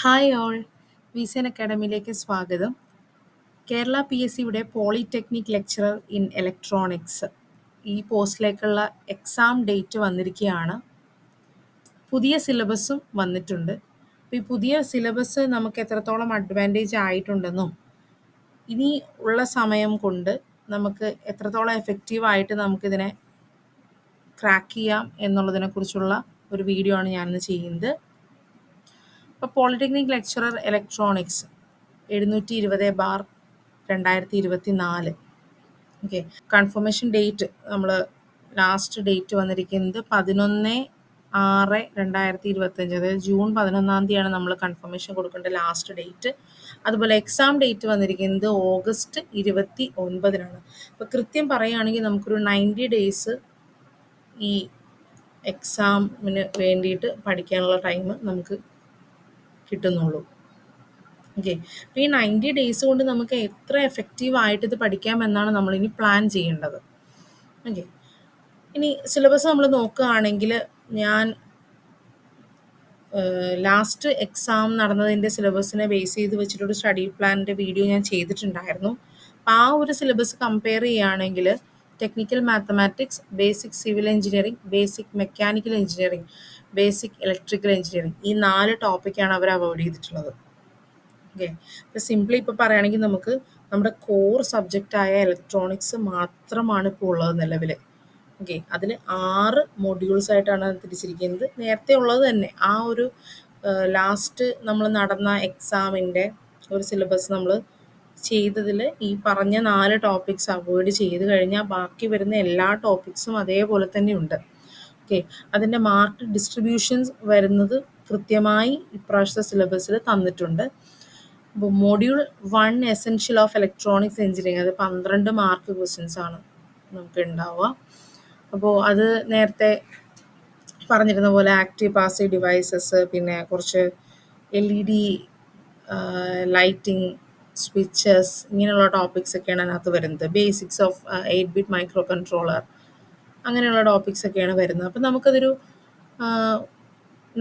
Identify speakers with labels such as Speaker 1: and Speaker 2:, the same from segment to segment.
Speaker 1: Hi all, വിസിഎൻ അക്കാഡമിയിലേക്ക് സ്വാഗതം. Kerala P S സിയുടെ polytechnic lecturer in electronics ഈ പോസ്റ്റിലേക്കുള്ള എക്സാം ഡേറ്റ് വന്നിരിക്കുകയാണ്. പുതിയ സിലബസും വന്നിട്ടുണ്ട്. അപ്പോൾ ഈ പുതിയ സിലബസ് നമുക്ക് എത്രത്തോളം അഡ്വാൻറ്റേജ് ആയിട്ടുണ്ടെന്നും ഇനി ഉള്ള സമയം കൊണ്ട് നമുക്ക് എത്രത്തോളം എഫക്റ്റീവായിട്ട് നമുക്കിതിനെ ക്രാക്ക് ചെയ്യാം എന്നുള്ളതിനെക്കുറിച്ചുള്ള ഒരു വീഡിയോ ആണ് ഞാനിന്ന് ചെയ്യുന്നത്. ഇപ്പോൾ polytechnic lecturer electronics 720/2024 okay. Confirmation date നമ്മൾ ലാസ്റ്റ് ഡേറ്റ് വന്നിരിക്കുന്നത് 11/6/2025, അതായത് ജൂൺ 11-ാം തീയതിയാണ് നമ്മൾ കൺഫർമേഷൻ കൊടുക്കേണ്ട ലാസ്റ്റ് ഡേറ്റ്. അതുപോലെ എക്സാം ഡേറ്റ് വന്നിരിക്കുന്നത് ഓഗസ്റ്റ് 29-നാണ്. അപ്പോൾ കൃത്യം പറയുകയാണെങ്കിൽ നമുക്കൊരു 90 ഡേയ്സ് ഈ എക്സാമിന് വേണ്ടിയിട്ട് പഠിക്കാനുള്ള ടൈം നമുക്ക് കിട്ടുന്നുള്ളൂ. ഓക്കെ. അപ്പോൾ ഈ 90 ഡേയ്സ് കൊണ്ട് നമുക്ക് എത്ര എഫക്റ്റീവായിട്ട് ഇത് പഠിക്കാമെന്നാണ് നമ്മളിനി പ്ലാൻ ചെയ്യേണ്ടത്. ഓക്കെ. ഇനി സിലബസ് നമ്മൾ നോക്കുകയാണെങ്കിൽ ഞാൻ ലാസ്റ്റ് എക്സാം നടന്നതിൻ്റെ സിലബസിനെ ബേസ് ചെയ്ത് വെച്ചിട്ടൊരു സ്റ്റഡി പ്ലാനിൻ്റെ വീഡിയോ ഞാൻ ചെയ്തിട്ടുണ്ടായിരുന്നു. അപ്പോൾ ആ ഒരു സിലബസ് കമ്പയർ ചെയ്യുകയാണെങ്കിൽ technical mathematics, basic civil engineering, basic mechanical engineering, basic electrical engineering, ഈ 4 ടോപ്പിക്കാണ് അവർ അവോയ്ഡ് ചെയ്തിട്ടുള്ളത്. ഓക്കെ. ഇപ്പോൾ സിംപ്ലി ഇപ്പോൾ പറയുകയാണെങ്കിൽ നമുക്ക് നമ്മുടെ കോർ സബ്ജക്റ്റായ ഇലക്ട്രോണിക്സ് മാത്രമാണ് ഇപ്പോൾ ഉള്ളത് നിലവിൽ. ഓക്കെ. അതിൽ 6 മൊഡ്യൂൾസ് ആയിട്ടാണ് തിരിച്ചിരിക്കുന്നത്. നേരത്തെ ഉള്ളത് തന്നെ ആ ഒരു ലാസ്റ്റ് നമ്മൾ നടന്ന എക്സാമിൻ്റെ ഒരു സിലബസ് നമ്മൾ ചെയ്തതിൽ ഈ പറഞ്ഞ 4 ടോപ്പിക്സ് അവോയ്ഡ് ചെയ്ത് കഴിഞ്ഞാൽ ബാക്കി വരുന്ന എല്ലാ ടോപ്പിക്സും അതേപോലെ തന്നെ ഉണ്ട്. ഓക്കെ. അതിൻ്റെ മാർക്ക് ഡിസ്ട്രിബ്യൂഷൻസ് വരുന്നത് കൃത്യമായി ഇപ്രാവശ്യത്തെ സിലബസിൽ തന്നിട്ടുണ്ട്. അപ്പോൾ module 1 essential of electronics engineering, അത് 12 മാർക്ക് ക്വസ്റ്റ്യൻസ് ആണ് നമുക്ക് ഉണ്ടാവുക. അപ്പോൾ അത് നേരത്തെ പറഞ്ഞിരുന്ന പോലെ ആക്റ്റീവ് പാസീവ് ഡിവൈസസ്, പിന്നെ കുറച്ച് LED ലൈറ്റിംഗ്, സ്വിച്ചസ്, ഇങ്ങനെയുള്ള ടോപ്പിക്സ് ഒക്കെയാണ് അതിനകത്ത് വരുന്നത്. Basics of 8-bit micro controller, അങ്ങനെയുള്ള ടോപ്പിക്സ് ഒക്കെയാണ് വരുന്നത്. അപ്പം നമുക്കതൊരു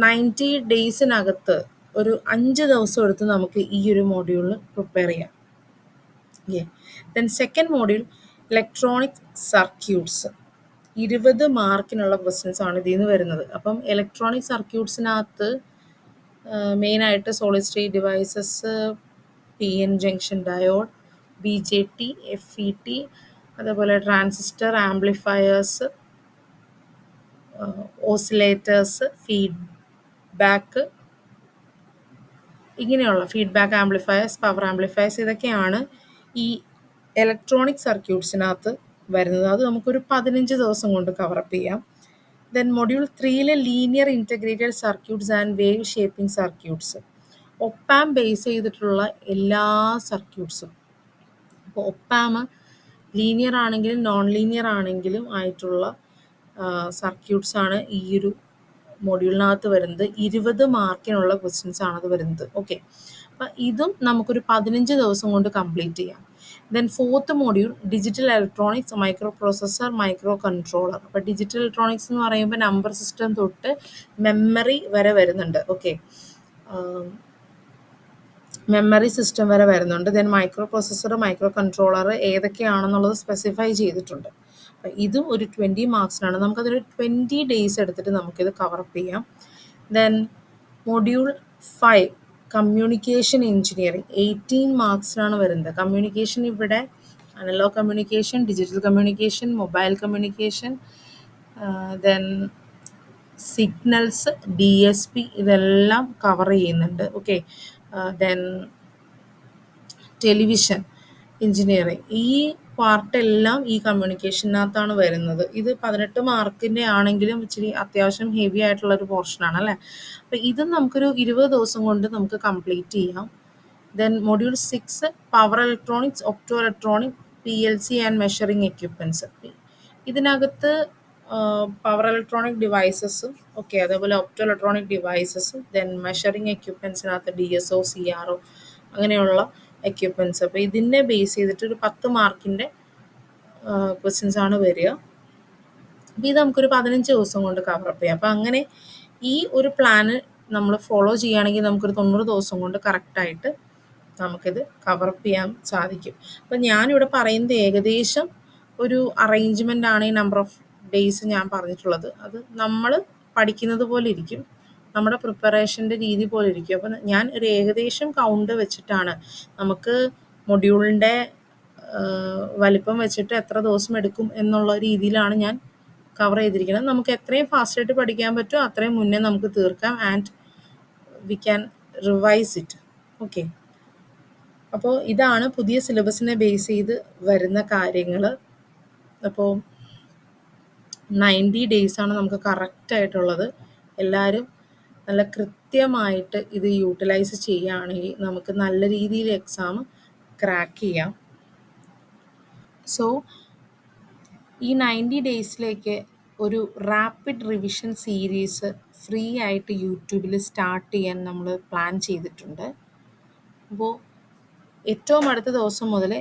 Speaker 1: 90 ഡേയ്സിനകത്ത് ഒരു 5 ദിവസം എടുത്ത് നമുക്ക് ഈ ഒരു മോഡ്യൂളിൽ പ്രിപ്പയർ ചെയ്യാം. Okay. Then second module electronic circuits, 20 മാർക്കിനുള്ള ക്വസ്റ്റ്യൻസ് ആണ് ഇതിൽ നിന്ന് വരുന്നത്. അപ്പം ഇലക്ട്രോണിക് സർക്യൂട്ട്സിനകത്ത് മെയിനായിട്ട് solid state devices, PN junction diode, BJT, FET, അതേപോലെ ട്രാൻസിസ്റ്റർ, ആംപ്ലിഫയേഴ്സ്, ഓസിലേറ്റേഴ്സ്, ഫീഡ്ബാക്ക്, ഇങ്ങനെയുള്ള ഫീഡ്ബാക്ക് ആംപ്ലിഫയേഴ്സ്, പവർ ആംപ്ലിഫയേഴ്സ്, ഇതൊക്കെയാണ് ഈ ഇലക്ട്രോണിക് സർക്യൂട്ട്സിനകത്ത് വരുന്നത്. അത് നമുക്കൊരു 15 ദിവസം കൊണ്ട് കവറപ്പ് ചെയ്യാം. Then module 3 linear integrated circuits and wave shaping circuits, ഒപ്പാം base ചെയ്തിട്ടുള്ള എല്ലാ സർക്യൂട്ട്സും. അപ്പോൾ ഒപ്പാം ലീനിയർ ആണെങ്കിലും നോൺ ലീനിയർ ആണെങ്കിലും ആയിട്ടുള്ള സർക്യൂട്ട്സ് ആണ് ഈ ഒരു മൊഡ്യൂളിനകത്ത് വരുന്നത്. 20 മാർക്കിനുള്ള ക്വസ്റ്റ്യൻസ് ആണ് അത് വരുന്നത്. ഓക്കെ. അപ്പം ഇതും നമുക്കൊരു 15 ദിവസം കൊണ്ട് കംപ്ലീറ്റ് ചെയ്യാം. Then fourth module digital electronics, micro processor, micro controller. അപ്പോൾ ഡിജിറ്റൽ ഇലക്ട്രോണിക്സ് എന്ന് പറയുമ്പോൾ നമ്പർ സിസ്റ്റം തൊട്ട് മെമ്മറി വരെ വരുന്നുണ്ട്. ഓക്കെ. മെമ്മറി സിസ്റ്റം വരെ വരുന്നുണ്ട്. Then micro processor, micro controller ഏതൊക്കെയാണെന്നുള്ളത് സ്പെസിഫൈ ചെയ്തിട്ടുണ്ട്. അപ്പം ഇതും ഒരു 20 മാർക്സിനാണ്. നമുക്കതൊരു 20 ഡേയ്സ് എടുത്തിട്ട് നമുക്കിത് കവറപ്പ് ചെയ്യാം. ദെൻ മൊഡ്യൂൾ 5 കമ്മ്യൂണിക്കേഷൻ എഞ്ചിനീയറിംഗ്, 18 മാർക്സിനാണ് വരുന്നത്. കമ്മ്യൂണിക്കേഷൻ ഇവിടെ analogue communication, digital communication, mobile communication, then signals, DSP, ഇതെല്ലാം കവർ ചെയ്യുന്നുണ്ട്. ഓക്കെ. ദെൻ ടെലിവിഷൻ എഞ്ചിനീയറിംഗ്, ഈ പാർട്ടെല്ലാം ഈ കമ്മ്യൂണിക്കേഷനകത്താണ് വരുന്നത്. ഇത് 18 മാർക്കിൻ്റെ ആണെങ്കിലും ഇച്ചിരി അത്യാവശ്യം ഹെവി ആയിട്ടുള്ളൊരു പോർഷനാണ് അല്ലേ. അപ്പോൾ ഇതും നമുക്കൊരു 20 ദിവസം കൊണ്ട് നമുക്ക് കംപ്ലീറ്റ് ചെയ്യാം. Then module 6 power electronics, opto electronic, PLC and measuring equipments. ഇതിനകത്ത് പവർ ഇലക്ട്രോണിക് ഡിവൈസസും ഓക്കെ, അതേപോലെ ഒപ്റ്റോ ഇലക്ട്രോണിക് ഡിവൈസസും, ദെൻ മെഷറിംഗ് എക്യുപ്മെൻറ്റ്സിനകത്ത് DSO, CRO, അങ്ങനെയുള്ള എക്യുപ്മെൻറ്റ്സ്. അപ്പോൾ ഇതിനെ ബേസ് ചെയ്തിട്ട് ഒരു 10 മാർക്കിൻ്റെ ക്വസ്റ്റ്യൻസ് ആണ് വരിക. അപ്പോൾ ഇത് നമുക്കൊരു 15 ദിവസം കൊണ്ട് കവറപ്പ് ചെയ്യാം. അപ്പോൾ അങ്ങനെ ഈ ഒരു പ്ലാന് നമ്മൾ ഫോളോ ചെയ്യുകയാണെങ്കിൽ നമുക്കൊരു 90 ദിവസം കൊണ്ട് കറക്റ്റായിട്ട് നമുക്കിത് കവറപ്പ് ചെയ്യാൻ സാധിക്കും. അപ്പം ഞാനിവിടെ പറയുന്നത് ഏകദേശം ഒരു അറേഞ്ച്മെൻ്റ് ആണ് ഈ നമ്പർ ഓഫ് ഡേയ്സ് ഞാൻ പറഞ്ഞിട്ടുള്ളത്. അത് നമ്മൾ പഠിക്കുന്നത് പോലെ ഇരിക്കും, നമ്മുടെ പ്രിപ്പറേഷൻ്റെ രീതി പോലെ ഇരിക്കും. അപ്പം ഞാൻ ഒരു ഏകദേശം കൗണ്ട് വെച്ചിട്ടാണ്, നമുക്ക് മൊഡ്യൂളിൻ്റെ വലിപ്പം വെച്ചിട്ട് എത്ര ദിവസം എടുക്കും എന്നുള്ള രീതിയിലാണ് ഞാൻ കവർ ചെയ്തിരിക്കുന്നത്. നമുക്ക് എത്രയും ഫാസ്റ്റായിട്ട് പഠിക്കാൻ പറ്റുമോ അത്രയും മുന്നേ നമുക്ക് തീർക്കാം, and we can revise it. Okay, അപ്പോൾ ഇതാണ് പുതിയ സിലബസിനെ ബേസ് ചെയ്ത് വരുന്ന കാര്യങ്ങൾ. അപ്പോൾ 90 ഡേയ്സാണ് നമുക്ക് കറക്റ്റായിട്ടുള്ളത്. എല്ലാവരും നല്ല കൃത്യമായിട്ട് ഇത് യൂട്ടിലൈസ് ചെയ്യുകയാണെങ്കിൽ നമുക്ക് നല്ല രീതിയിൽ എക്സാം ക്രാക്ക് ചെയ്യാം. സോ ഈ 90 ഡേയ്സിലേക്ക് ഒരു റാപ്പിഡ് റിവിഷൻ സീരീസ് ഫ്രീ ആയിട്ട് യൂട്യൂബിൽ സ്റ്റാർട്ട് ചെയ്യാൻ നമ്മൾ പ്ലാൻ ചെയ്തിട്ടുണ്ട്. അപ്പോൾ ഏറ്റവും അടുത്ത ദിവസം മുതൽ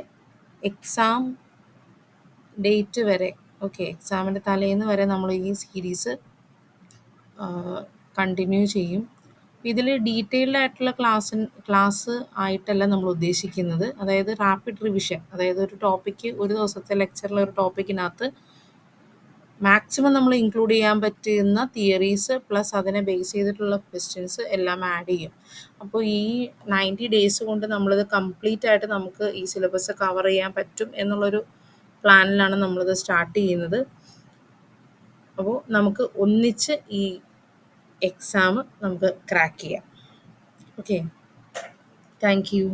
Speaker 1: എക്സാം ഡേറ്റ് വരെ, ഓക്കെ, എക്സാമിൻ്റെ തലേന്ന് വരെ നമ്മൾ ഈ സീരീസ് കണ്ടിന്യൂ ചെയ്യും. ഇതിൽ ഡീറ്റെയിൽഡ് ആയിട്ടുള്ള ക്ലാസ് ആയിട്ടല്ല നമ്മൾ ഉദ്ദേശിക്കുന്നത്. അതായത് റാപ്പിഡ് റിവിഷൻ, അതായത് ഒരു ടോപ്പിക്ക്, ഒരു ദിവസത്തെ ലെക്ചറിലെ ഒരു ടോപ്പിക്കിനകത്ത് മാക്സിമം നമ്മൾ ഇൻക്ലൂഡ് ചെയ്യാൻ പറ്റുന്ന തിയറീസ് പ്ലസ് അതിനെ ബേസ് ചെയ്തിട്ടുള്ള ക്വസ്റ്റ്യൻസ് എല്ലാം ആഡ് ചെയ്യും. അപ്പോൾ ഈ 90 ഡേയ്സ് കൊണ്ട് നമ്മളിത് കംപ്ലീറ്റ് ആയിട്ട് നമുക്ക് ഈ സിലബസ് കവർ ചെയ്യാൻ പറ്റും എന്നുള്ളൊരു പ്ലാനിലാണ് നമ്മളിത് സ്റ്റാർട്ട് ചെയ്യുന്നത്. അപ്പോൾ നമുക്ക് ഒന്നിച്ച് ഈ എക്സാം നമുക്ക് ക്രാക്ക് ചെയ്യാം. Okay, thank you.